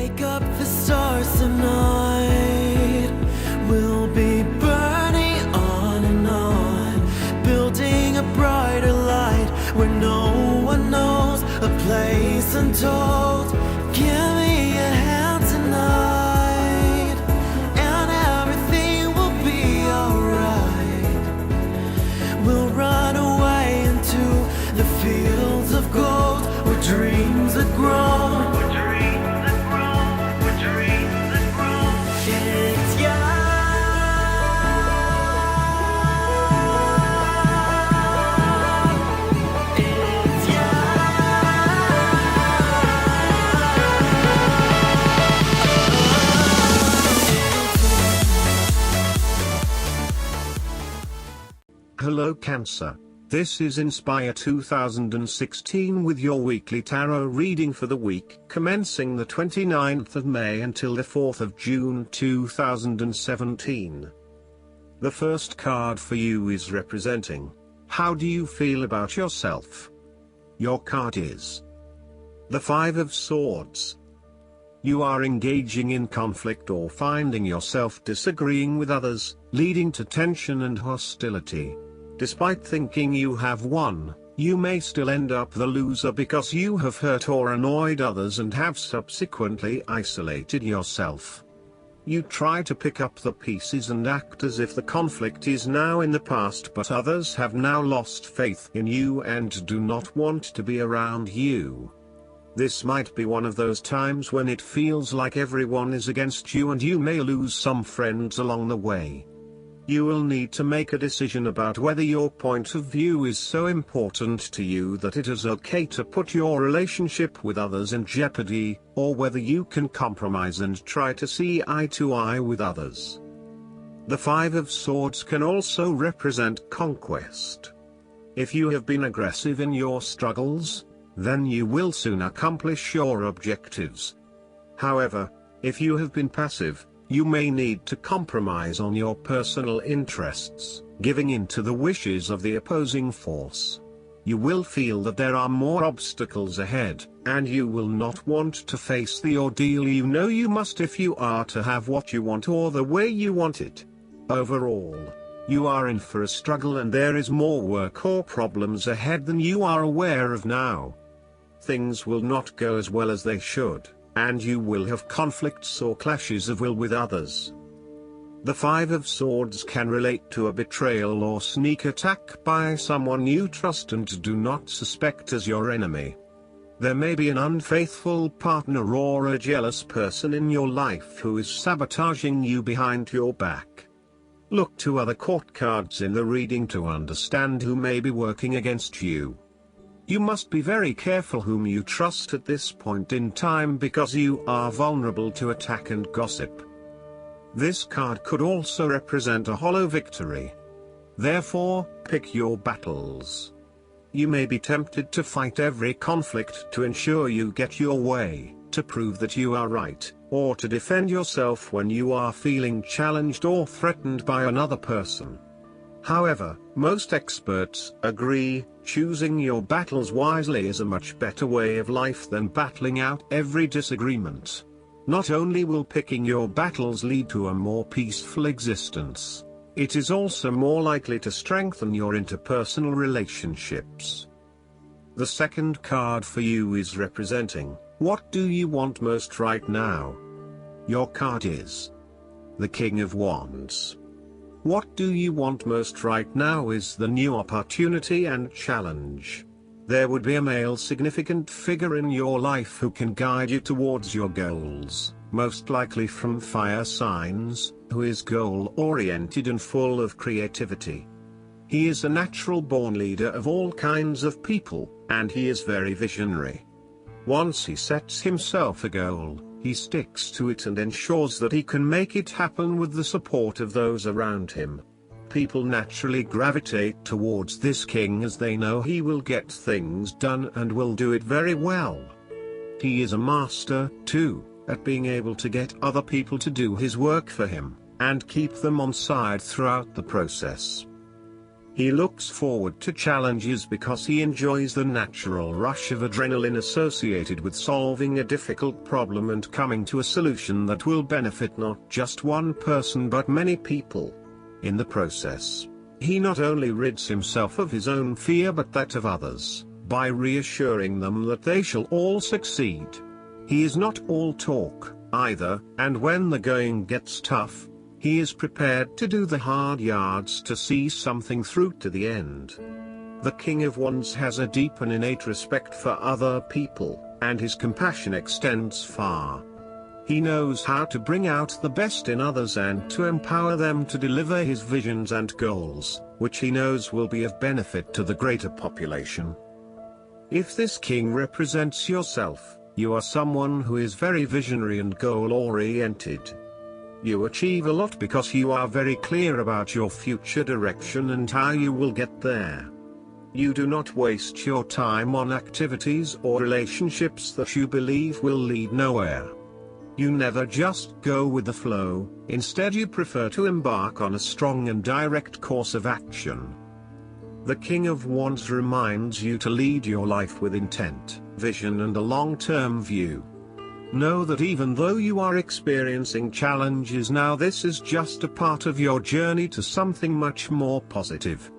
Wake up the stars tonight. We'll be burning on and on, building a brighter light where no one knows, a place untold. Give me a hand tonight, and everything will be alright. We'll run away into the fields of gold where dreams are grown. Hello Cancer. This is Inspire 2016 with your weekly tarot reading for the week commencing the 29th of May until the 4th of June 2017. The first card for you is representing, how do you feel about yourself? Your card is the Five of Swords. You are engaging in conflict or finding yourself disagreeing with others, leading to tension and hostility. Despite thinking you have won, you may still end up the loser because you have hurt or annoyed others and have subsequently isolated yourself. You try to pick up the pieces and act as if the conflict is now in the past, but others have now lost faith in you and do not want to be around you. This might be one of those times when it feels like everyone is against you and you may lose some friends along the way. You will need to make a decision about whether your point of view is so important to you that it is okay to put your relationship with others in jeopardy, or whether you can compromise and try to see eye to eye with others. The Five of Swords can also represent conquest. If you have been aggressive in your struggles, then you will soon accomplish your objectives. However, if you have been passive, you may need to compromise on your personal interests, giving in to the wishes of the opposing force. You will feel that there are more obstacles ahead, and you will not want to face the ordeal you know you must if you are to have what you want or the way you want it. Overall, you are in for a struggle and there is more work or problems ahead than you are aware of now. Things will not go as well as they should, and you will have conflicts or clashes of will with others. The Five of Swords can relate to a betrayal or sneak attack by someone you trust and do not suspect as your enemy. There may be an unfaithful partner or a jealous person in your life who is sabotaging you behind your back. Look to other court cards in the reading to understand who may be working against you. You must be very careful whom you trust at this point in time because you are vulnerable to attack and gossip. This card could also represent a hollow victory. Therefore, pick your battles. You may be tempted to fight every conflict to ensure you get your way, to prove that you are right, or to defend yourself when you are feeling challenged or threatened by another person. However, most experts agree, choosing your battles wisely is a much better way of life than battling out every disagreement. Not only will picking your battles lead to a more peaceful existence, it is also more likely to strengthen your interpersonal relationships. The second card for you is representing, what do you want most right now? Your card is the King of Wands. What do you want most right now is the new opportunity and challenge. There would be a male significant figure in your life who can guide you towards your goals, most likely from fire signs, who is goal-oriented and full of creativity. He is a natural-born leader of all kinds of people, and he is very visionary. Once he sets himself a goal, he sticks to it and ensures that he can make it happen with the support of those around him. People naturally gravitate towards this king as they know he will get things done and will do it very well. He is a master, too, at being able to get other people to do his work for him, and keep them on side throughout the process. He looks forward to challenges because he enjoys the natural rush of adrenaline associated with solving a difficult problem and coming to a solution that will benefit not just one person but many people. In the process, he not only rids himself of his own fear but that of others, by reassuring them that they shall all succeed. He is not all talk, either, and when the going gets tough, he is prepared to do the hard yards to see something through to the end. The King of Wands has a deep and innate respect for other people, and his compassion extends far. He knows how to bring out the best in others and to empower them to deliver his visions and goals, which he knows will be of benefit to the greater population. If this king represents yourself, you are someone who is very visionary and goal-oriented. You achieve a lot because you are very clear about your future direction and how you will get there. You do not waste your time on activities or relationships that you believe will lead nowhere. You never just go with the flow, instead you prefer to embark on a strong and direct course of action. The King of Wands reminds you to lead your life with intent, vision and a long-term view. Know that even though you are experiencing challenges now, this is just a part of your journey to something much more positive.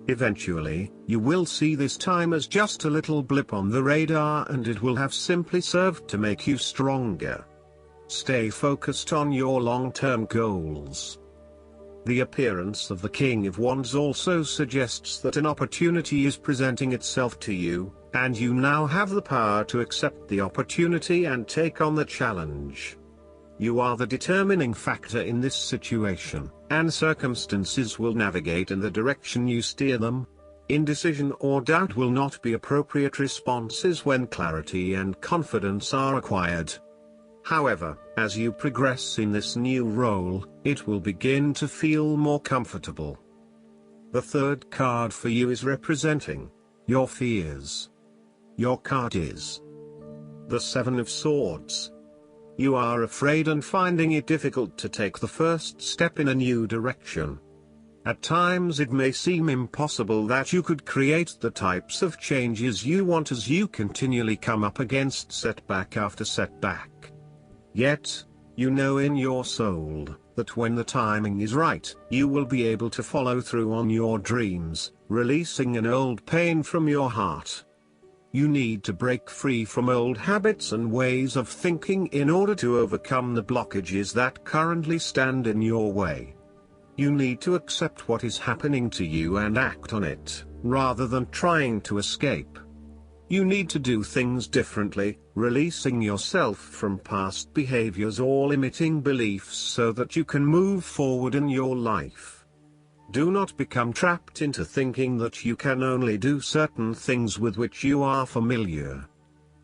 Eventually, you will see this time as just a little blip on the radar and it will have simply served to make you stronger. Stay focused on your long-term goals. The appearance of the King of Wands also suggests that an opportunity is presenting itself to you, and you now have the power to accept the opportunity and take on the challenge. You are the determining factor in this situation, and circumstances will navigate in the direction you steer them. Indecision or doubt will not be appropriate responses when clarity and confidence are acquired. However, as you progress in this new role, it will begin to feel more comfortable. The third card for you is representing your fears. Your card is the Seven of Swords. You are afraid and finding it difficult to take the first step in a new direction. At times it may seem impossible that you could create the types of changes you want as you continually come up against setback after setback. Yet, you know in your soul, that when the timing is right, you will be able to follow through on your dreams, releasing an old pain from your heart. You need to break free from old habits and ways of thinking in order to overcome the blockages that currently stand in your way. You need to accept what is happening to you and act on it, rather than trying to escape. You need to do things differently, releasing yourself from past behaviors or limiting beliefs so that you can move forward in your life. Do not become trapped into thinking that you can only do certain things with which you are familiar.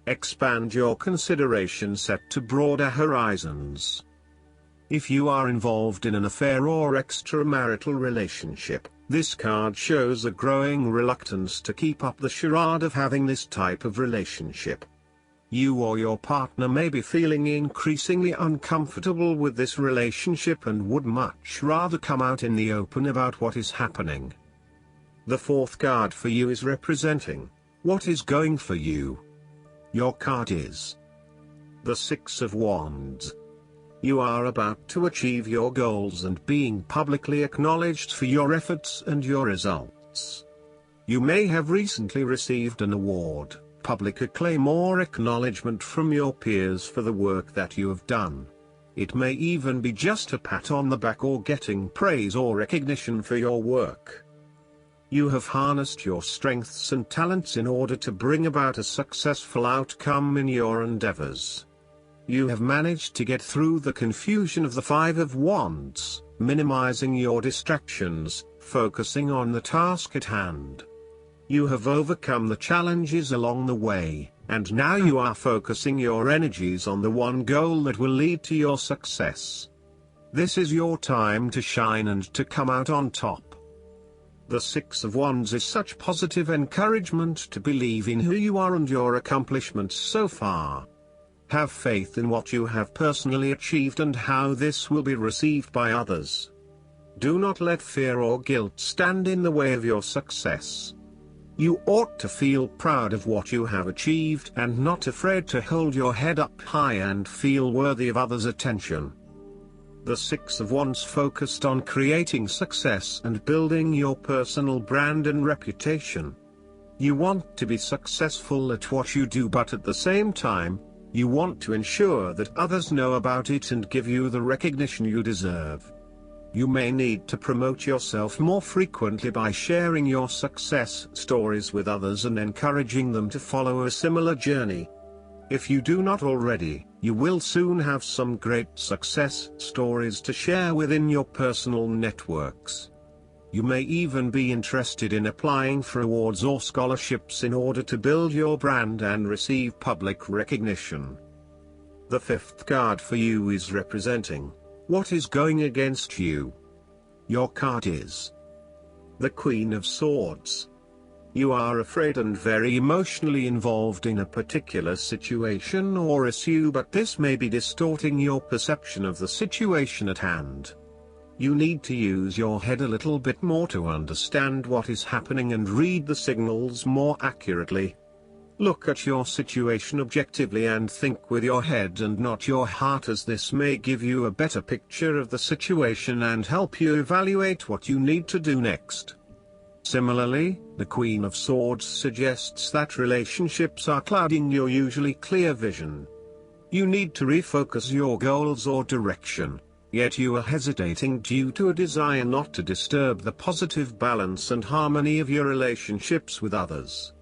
Expand your consideration set to broader horizons. If you are involved in an affair or extramarital relationship, this card shows a growing reluctance to keep up the charade of having this type of relationship. You or your partner may be feeling increasingly uncomfortable with this relationship and would much rather come out in the open about what is happening. The fourth card for you is representing what is going for you. Your card is the Six of Wands. You are about to achieve your goals and being publicly acknowledged for your efforts and your results. You may have recently received an award, public acclaim or acknowledgement from your peers for the work that you have done. It may even be just a pat on the back or getting praise or recognition for your work. You have harnessed your strengths and talents in order to bring about a successful outcome in your endeavors. You have managed to get through the confusion of the Five of Wands, minimizing your distractions, focusing on the task at hand. You have overcome the challenges along the way, and now you are focusing your energies on the one goal that will lead to your success. This is your time to shine and to come out on top. The Six of Wands is such positive encouragement to believe in who you are and your accomplishments so far. Have faith in what you have personally achieved and how this will be received by others. Do not let fear or guilt stand in the way of your success. You ought to feel proud of what you have achieved and not afraid to hold your head up high and feel worthy of others' attention. The Six of Wands focused on creating success and building your personal brand and reputation. You want to be successful at what you do, but at the same time, you want to ensure that others know about it and give you the recognition you deserve. You may need to promote yourself more frequently by sharing your success stories with others and encouraging them to follow a similar journey. If you do not already, you will soon have some great success stories to share within your personal networks. You may even be interested in applying for awards or scholarships in order to build your brand and receive public recognition. The fifth card for you is representing what is going against you. Your card is the Queen of Swords. You are afraid and very emotionally involved in a particular situation or issue, but this may be distorting your perception of the situation at hand. You need to use your head a little bit more to understand what is happening and read the signals more accurately. Look at your situation objectively and think with your head and not your heart, as this may give you a better picture of the situation and help you evaluate what you need to do next. Similarly, the Queen of Swords suggests that relationships are clouding your usually clear vision. You need to refocus your goals or direction, yet you are hesitating due to a desire not to disturb the positive balance and harmony of your relationships with others.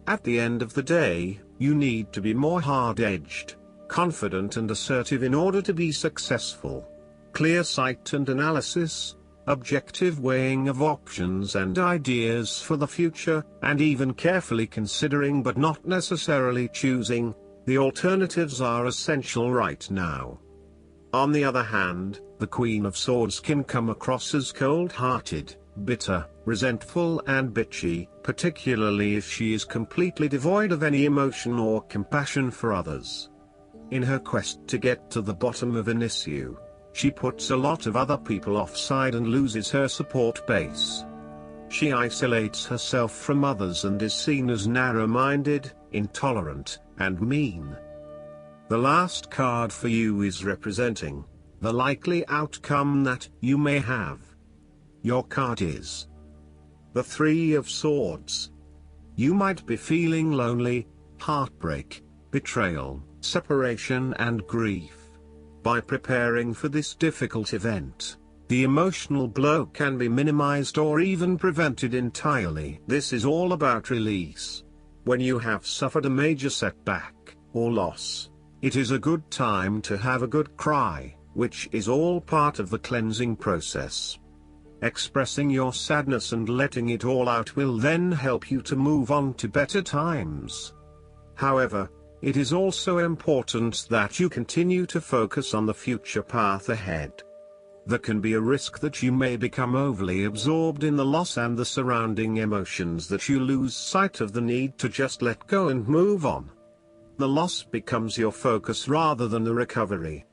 At the end of the day, you need to be more hard-edged, confident and assertive in order to be successful. Clear sight and analysis, objective weighing of options and ideas for the future, and even carefully considering but not necessarily choosing the alternatives are essential right now. On the other hand, the Queen of Swords can come across as cold-hearted, bitter, resentful and bitchy, particularly if she is completely devoid of any emotion or compassion for others. In her quest to get to the bottom of an issue, she puts a lot of other people offside and loses her support base. She isolates herself from others and is seen as narrow-minded, intolerant, and mean. The last card for you is representing the likely outcome that you may have. Your card is the Three of Swords. You might be feeling lonely, heartbreak, betrayal, separation and grief. By preparing for this difficult event, the emotional blow can be minimized or even prevented entirely. This is all about release. When you have suffered a major setback or loss, it is a good time to have a good cry, which is all part of the cleansing process. Expressing your sadness and letting it all out will then help you to move on to better times. However, it is also important that you continue to focus on the future path ahead. There can be a risk that you may become overly absorbed in the loss and the surrounding emotions that you lose sight of the need to just let go and move on. The loss becomes your focus rather than the recovery.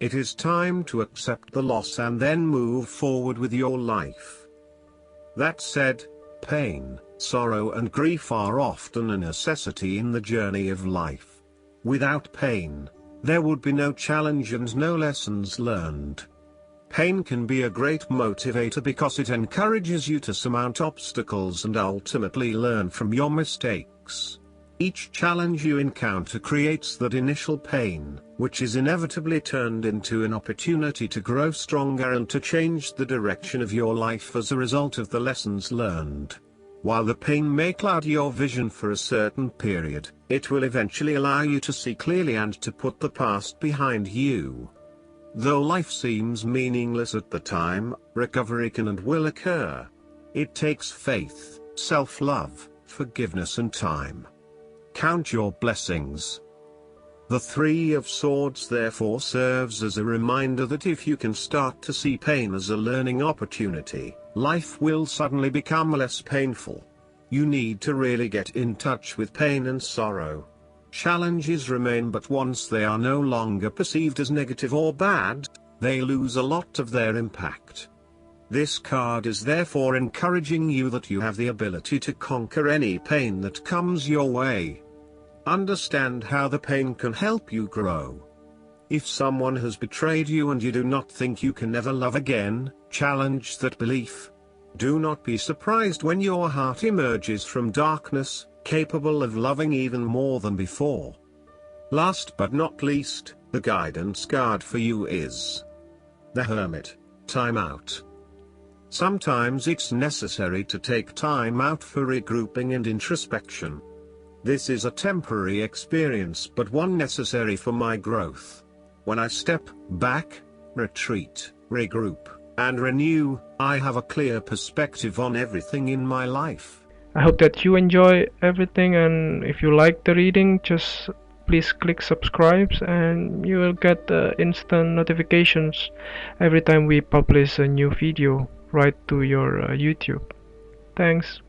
It is time to accept the loss and then move forward with your life. That said, pain, sorrow and grief are often a necessity in the journey of life. Without pain, there would be no challenge and no lessons learned. Pain can be a great motivator because it encourages you to surmount obstacles and ultimately learn from your mistakes. Each challenge you encounter creates that initial pain, which is inevitably turned into an opportunity to grow stronger and to change the direction of your life as a result of the lessons learned. While the pain may cloud your vision for a certain period, it will eventually allow you to see clearly and to put the past behind you. Though life seems meaningless at the time, recovery can and will occur. It takes faith, self-love, forgiveness and time. Count your blessings. The Three of Swords therefore serves as a reminder that if you can start to see pain as a learning opportunity, life will suddenly become less painful. You need to really get in touch with pain and sorrow. Challenges remain, but once they are no longer perceived as negative or bad, they lose a lot of their impact. This card is therefore encouraging you that you have the ability to conquer any pain that comes your way. Understand how the pain can help you grow. If someone has betrayed you and you do not think you can ever love again, challenge that belief. Do not be surprised when your heart emerges from darkness, capable of loving even more than before. Last but not least, the guidance card for you is the Hermit. Time out. Sometimes it's necessary to take time out for regrouping and introspection. This is a temporary experience but one necessary for my growth. When I step back, retreat, regroup, and renew, I have a clear perspective on everything in my life. I hope that you enjoy everything, and if you like the reading, just please click subscribe and you will get instant notifications every time we publish a new video right to your YouTube. Thanks.